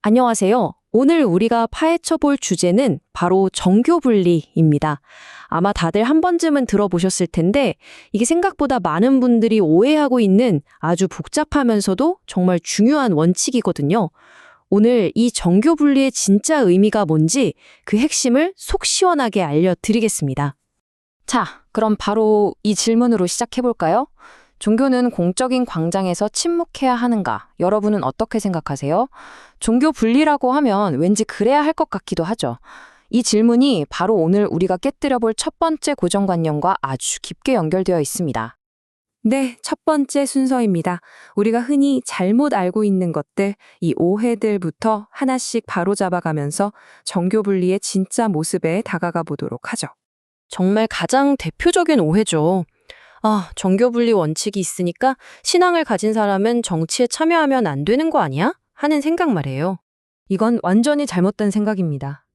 안녕하세요. 오늘 우리가 파헤쳐 볼 주제는 바로 정교분리입니다. 아마 다들 한 번쯤은 들어보셨을 텐데 이게 생각보다 많은 분들이 오해하고 있는 아주 복잡하면서도 정말 중요한 원칙이거든요. 오늘 이 정교분리의 진짜 의미가 뭔지 그 핵심을 속 시원하게 알려드리겠습니다. 자, 그럼 바로 이 질문으로 시작해볼까요? 종교는 공적인 광장에서 침묵해야 하는가? 여러분은 어떻게 생각하세요? 종교 분리라고 하면 왠지 그래야 할 것 같기도 하죠. 이 질문이 바로 오늘 우리가 깨뜨려 볼 첫 번째 고정관념과 아주 깊게 연결되어 있습니다. 네, 첫 번째 순서입니다. 우리가 흔히 잘못 알고 있는 것들, 이 오해들부터 하나씩 바로잡아가면서 정교 분리의 진짜 모습에 다가가 보도록 하죠. 정말 가장 대표적인 오해죠. 정교분리 원칙이 있으니까 신앙을 가진 사람은 정치에 참여하면 안 되는 거 아니야? 하는 생각 말이에요. 이건 완전히 잘못된 생각입니다.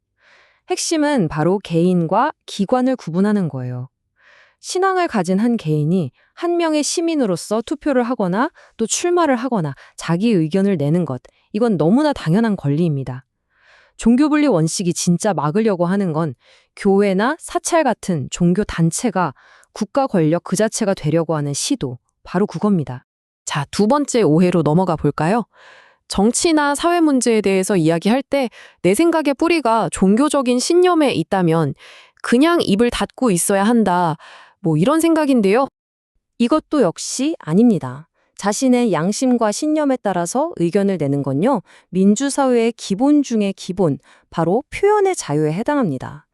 핵심은 바로 개인과 기관을 구분하는 거예요. 신앙을 가진 한 개인이 한 명의 시민으로서 투표를 하거나 또 출마를 하거나 자기 의견을 내는 것, 이건 너무나 당연한 권리입니다. 종교분리 원칙이 진짜 막으려고 하는 건 교회나 사찰 같은 종교 단체가 국가 권력 그 자체가 되려고 하는 시도, 바로 그겁니다. 자, 두 번째 오해로 넘어가 볼까요? 정치나 사회 문제에 대해서 이야기할 때 내 생각의 뿌리가 종교적인 신념에 있다면 그냥 입을 닫고 있어야 한다. 이런 생각인데요. 이것도 역시 아닙니다. 자신의 양심과 신념에 따라서 의견을 내는 건요, 민주사회의 기본 중의 기본, 바로 표현의 자유에 해당합니다.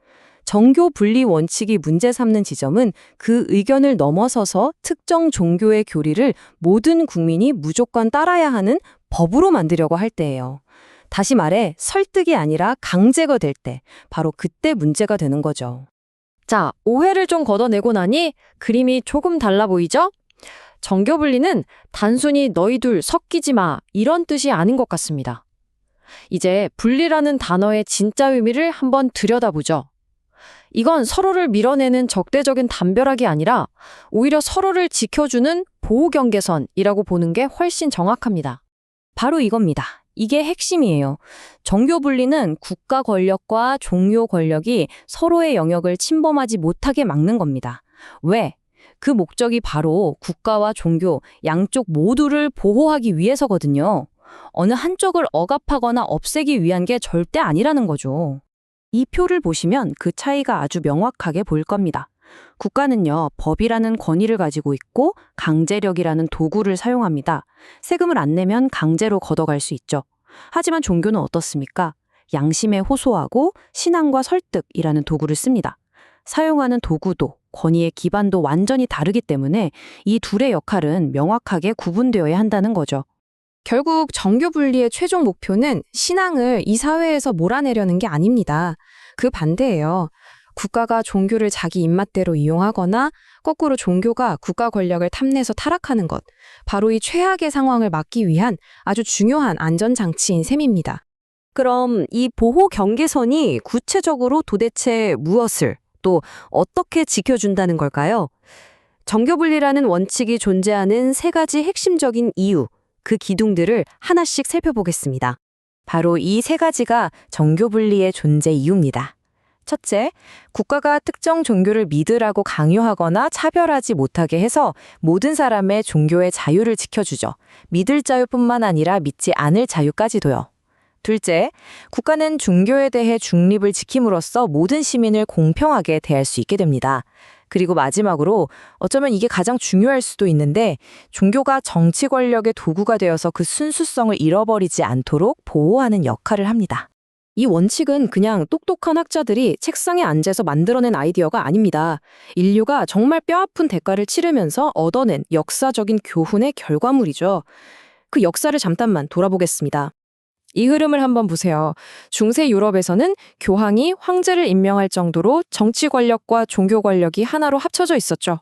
정교 분리 원칙이 문제 삼는 지점은 그 의견을 넘어서서 특정 종교의 교리를 모든 국민이 무조건 따라야 하는 법으로 만들려고 할 때예요. 다시 말해 설득이 아니라 강제가 될 때, 바로 그때 문제가 되는 거죠. 자, 오해를 좀 걷어내고 나니 그림이 조금 달라 보이죠? 정교 분리는 단순히 너희들 섞이지 마 이런 뜻이 아닌 것 같습니다. 이제 분리라는 단어의 진짜 의미를 한번 들여다보죠. 이건 서로를 밀어내는 적대적인 담벼락이 아니라 오히려 서로를 지켜주는 보호경계선이라고 보는 게 훨씬 정확합니다. 바로 이겁니다. 이게 핵심이에요. 정교 분리는 국가 권력과 종교 권력이 서로의 영역을 침범하지 못하게 막는 겁니다. 왜? 그 목적이 바로 국가와 종교 양쪽 모두를 보호하기 위해서거든요. 어느 한쪽을 억압하거나 없애기 위한 게 절대 아니라는 거죠. 이 표를 보시면 그 차이가 아주 명확하게 보일 겁니다. 국가는요, 법이라는 권위를 가지고 있고 강제력이라는 도구를 사용합니다. 세금을 안 내면 강제로 걷어갈 수 있죠. 하지만 종교는 어떻습니까? 양심에 호소하고 신앙과 설득이라는 도구를 씁니다. 사용하는 도구도 권위의 기반도 완전히 다르기 때문에 이 둘의 역할은 명확하게 구분되어야 한다는 거죠. 결국 정교 분리의 최종 목표는 신앙을 이 사회에서 몰아내려는 게 아닙니다. 그 반대예요. 국가가 종교를 자기 입맛대로 이용하거나 거꾸로 종교가 국가 권력을 탐내서 타락하는 것. 바로 이 최악의 상황을 막기 위한 아주 중요한 안전장치인 셈입니다. 그럼 이 보호 경계선이 구체적으로 도대체 무엇을 또 어떻게 지켜준다는 걸까요? 정교분리라는 원칙이 존재하는 세 가지 핵심적인 이유, 그 기둥들을 하나씩 살펴보겠습니다. 바로 이 세 가지가 정교분리의 존재 이유입니다. 첫째, 국가가 특정 종교를 믿으라고 강요하거나 차별하지 못하게 해서 모든 사람의 종교의 자유를 지켜주죠. 믿을 자유뿐만 아니라 믿지 않을 자유까지도요. 둘째, 국가는 종교에 대해 중립을 지킴으로써 모든 시민을 공평하게 대할 수 있게 됩니다. 그리고 마지막으로 어쩌면 이게 가장 중요할 수도 있는데 종교가 정치 권력의 도구가 되어서 그 순수성을 잃어버리지 않도록 보호하는 역할을 합니다. 이 원칙은 그냥 똑똑한 학자들이 책상에 앉아서 만들어낸 아이디어가 아닙니다. 인류가 정말 뼈아픈 대가를 치르면서 얻어낸 역사적인 교훈의 결과물이죠. 그 역사를 잠깐만 돌아보겠습니다. 이 흐름을 한번 보세요. 중세 유럽에서는 교황이 황제를 임명할 정도로 정치 권력과 종교 권력이 하나로 합쳐져 있었죠.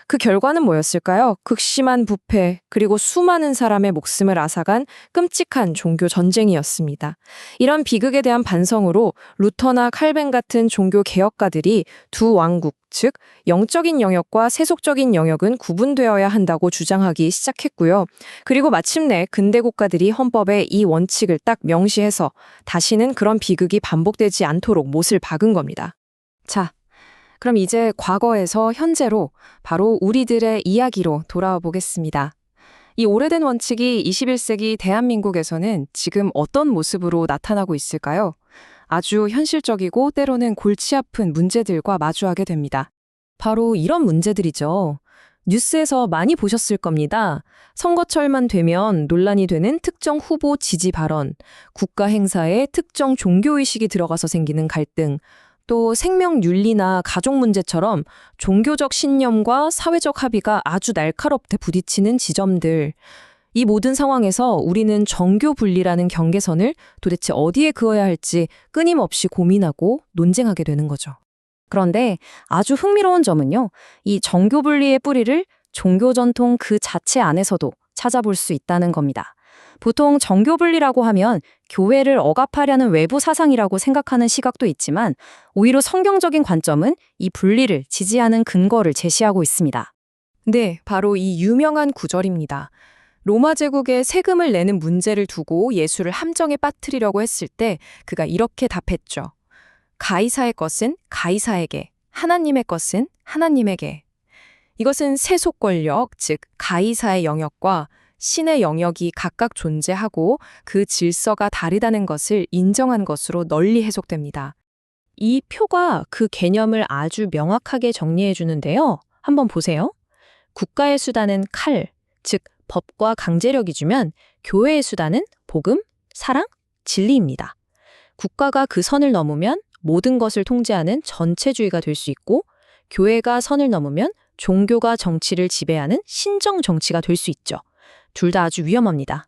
그 결과는 뭐였을까요? 극심한 부패, 그리고 수많은 사람의 목숨을 앗아간 끔찍한 종교 전쟁이었습니다. 이런 비극에 대한 반성으로 루터나 칼벤 같은 종교 개혁가들이 두 왕국, 즉 영적인 영역과 세속적인 영역은 구분되어야 한다고 주장하기 시작했고요. 그리고 마침내 근대 국가들이 헌법에 이 원칙을 딱 명시해서 다시는 그런 비극이 반복되지 않도록 못을 박은 겁니다. 자, 그럼 이제 과거에서 현재로 바로 우리들의 이야기로 돌아와 보겠습니다. 이 오래된 원칙이 21세기 대한민국에서는 지금 어떤 모습으로 나타나고 있을까요? 아주 현실적이고 때로는 골치 아픈 문제들과 마주하게 됩니다. 바로 이런 문제들이죠. 뉴스에서 많이 보셨을 겁니다. 선거철만 되면 논란이 되는 특정 후보 지지 발언, 국가 행사에 특정 종교의식이 들어가서 생기는 갈등, 또 생명윤리나 가족 문제처럼 종교적 신념과 사회적 합의가 아주 날카롭게 부딪히는 지점들. 이 모든 상황에서 우리는 정교 분리라는 경계선을 도대체 어디에 그어야 할지 끊임없이 고민하고 논쟁하게 되는 거죠. 그런데 아주 흥미로운 점은요, 이 정교 분리의 뿌리를 종교 전통 그 자체 안에서도 찾아볼 수 있다는 겁니다. 보통 정교 분리라고 하면 교회를 억압하려는 외부 사상이라고 생각하는 시각도 있지만 오히려 성경적인 관점은 이 분리를 지지하는 근거를 제시하고 있습니다. 네, 바로 이 유명한 구절입니다. 로마 제국에 세금을 내는 문제를 두고 예수를 함정에 빠뜨리려고 했을 때 그가 이렇게 답했죠. 가이사의 것은 가이사에게, 하나님의 것은 하나님에게. 이것은 세속 권력, 즉 가이사의 영역과 신의 영역이 각각 존재하고 그 질서가 다르다는 것을 인정한 것으로 널리 해석됩니다. 이 표가 그 개념을 아주 명확하게 정리해 주는데요. 한번 보세요. 국가의 수단은 칼, 즉 법과 강제력이 주면 교회의 수단은 복음, 사랑, 진리입니다. 국가가 그 선을 넘으면 모든 것을 통제하는 전체주의가 될 수 있고 교회가 선을 넘으면 종교가 정치를 지배하는 신정 정치가 될 수 있죠. 둘 다 아주 위험합니다.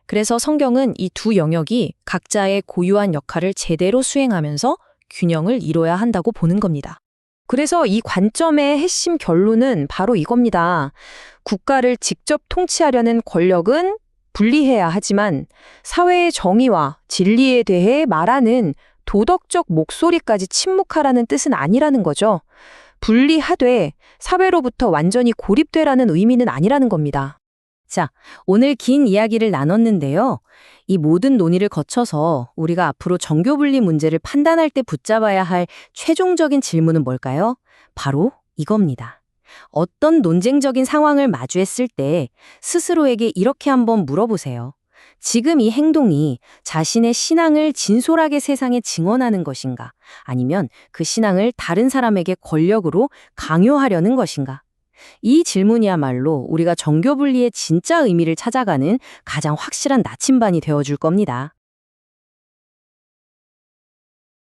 그래서 성경은 이 두 영역이 각자의 고유한 역할을 제대로 수행하면서 균형을 이뤄야 한다고 보는 겁니다. 그래서 이 관점의 핵심 결론은 바로 이겁니다. 국가를 직접 통치하려는 권력은 분리해야 하지만 사회의 정의와 진리에 대해 말하는 도덕적 목소리까지 침묵하라는 뜻은 아니라는 거죠. 분리하되 사회로부터 완전히 고립되라는 의미는 아니라는 겁니다. 자, 오늘 긴 이야기를 나눴는데요. 이 모든 논의를 거쳐서 우리가 앞으로 정교 분리 문제를 판단할 때 붙잡아야 할 최종적인 질문은 뭘까요? 바로 이겁니다. 어떤 논쟁적인 상황을 마주했을 때 스스로에게 이렇게 한번 물어보세요. 지금 이 행동이 자신의 신앙을 진솔하게 세상에 증언하는 것인가? 아니면 그 신앙을 다른 사람에게 권력으로 강요하려는 것인가? 이 질문이야말로 우리가 정교 분리의 진짜 의미를 찾아가는 가장 확실한 나침반이 되어줄 겁니다.